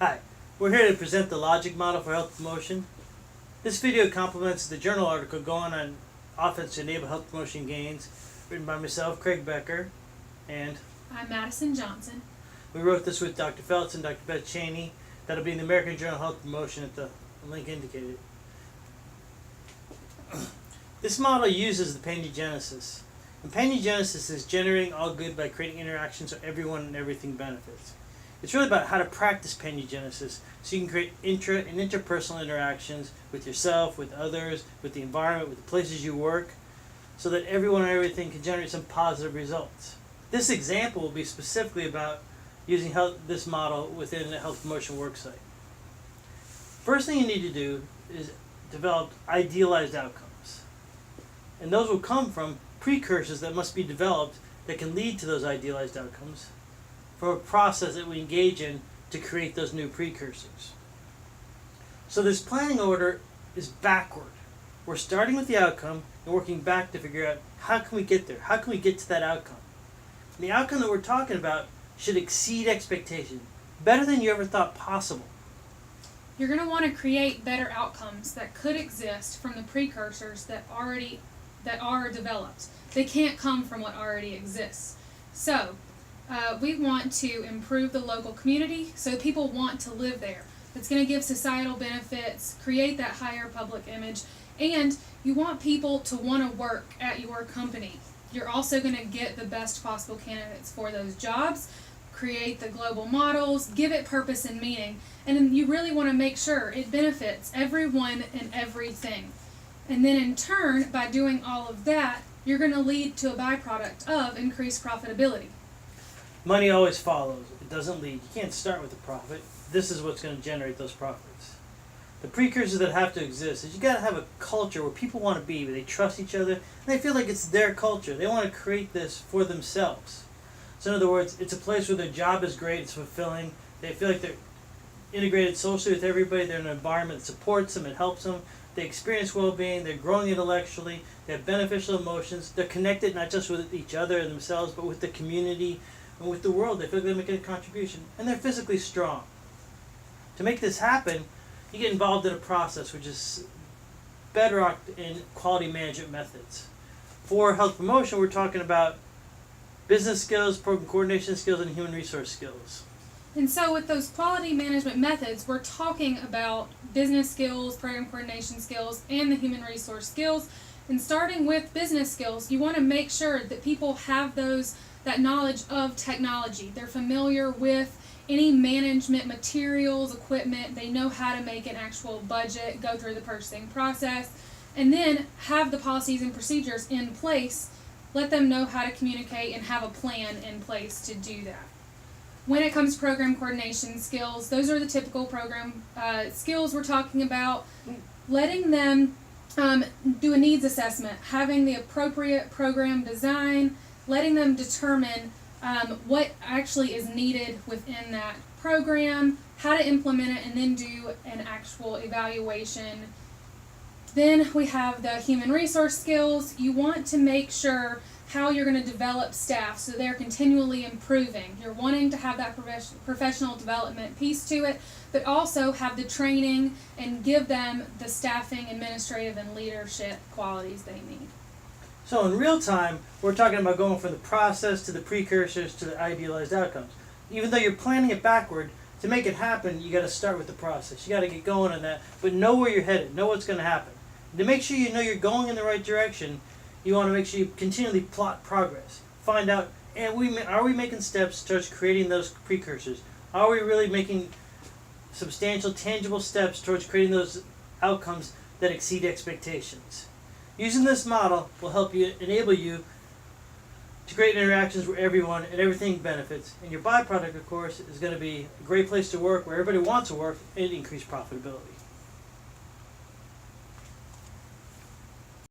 Hi, we're here to present the logic model for health promotion. This video complements the journal article Going on Offense to Enable Health Promotion Gains, written by myself, Craig Becker, and I'm Madison Johnson. we wrote this with Dr. Feltz and Dr. Beth Cheney. That'll be in the American Journal of Health Promotion at the link indicated. This model uses the Paneugenesis. And Paneugenesis is generating all good by creating interactions so everyone and everything benefits. It's really about how to practice Paneugenesis so you can create intra and interpersonal interactions with yourself, with others, with the environment, with the places you work, so that everyone and everything can generate some positive results. This example will be specifically about using this model within a health promotion worksite. First thing you need to do is develop idealized outcomes. And those will come from precursors that must be developed that can lead to those idealized outcomes for a process that we engage in to create those new precursors. So this planning order is backward. We're starting with the outcome and working back to figure out how can we get there? How can we get to that outcome? And the outcome that we're talking about should exceed expectation, better than you ever thought possible. You're going to want to create better outcomes that could exist from the precursors that are developed. They can't come from what already exists. So we want to improve the local community so people want to live there. It's going to give societal benefits, create that higher public image, and you want people to want to work at your company. You're also going to get the best possible candidates for those jobs, create the global models, give it purpose and meaning, and then you really want to make sure it benefits everyone and everything. And then in turn, by doing all of that, you're going to lead to a byproduct of increased profitability. Money always follows. It doesn't lead. You can't start with a profit. This is what's going to generate those profits. The precursors that have to exist is you got to have a culture where people want to be, where they trust each other, and they feel like it's their culture. They want to create this for themselves. So in other words, it's a place where their job is great, it's fulfilling. They feel like they're integrated socially with everybody. They're in an environment that supports them, it helps them. They experience well-being, they're growing intellectually, they have beneficial emotions, they're connected not just with each other and themselves, but with the community and with the world. They feel like they're making a contribution, and they're physically strong. To make this happen, you get involved in a process which is bedrock in quality management methods. For health promotion, we're talking about business skills, program coordination skills, and human resource skills. And so with those quality management methods, we're talking about business skills, program coordination skills, and the human resource skills. And starting with business skills, you want to make sure that people have that knowledge of technology. They're familiar with any management materials, equipment. They know how to make an actual budget, go through the purchasing process, and then have the policies and procedures in place. Let them know how to communicate and have a plan in place to do that. When it comes to program coordination skills, those are the typical program skills we're talking about. Letting them do a needs assessment, having the appropriate program design, letting them determine what actually is needed within that program, how to implement it, and then do an actual evaluation. Then we have the human resource skills. You want to make sure how you're going to develop staff so they're continually improving. You're wanting to have that professional development piece to it, but also have the training and give them the staffing, administrative, and leadership qualities they need. So in real time, we're talking about going from the process to the precursors to the idealized outcomes. Even though you're planning it backward, to make it happen, you got to start with the process. You got to get going on that, but know where you're headed, know what's going to happen. To make sure you know you're going in the right direction, you want to make sure you continually plot progress. Find out, are we making steps towards creating those precursors? Are we really making substantial, tangible steps towards creating those outcomes that exceed expectations? Using this model will help you, enable you to create interactions where everyone and everything benefits. And your byproduct, of course, is going to be a great place to work where everybody wants to work and increase profitability.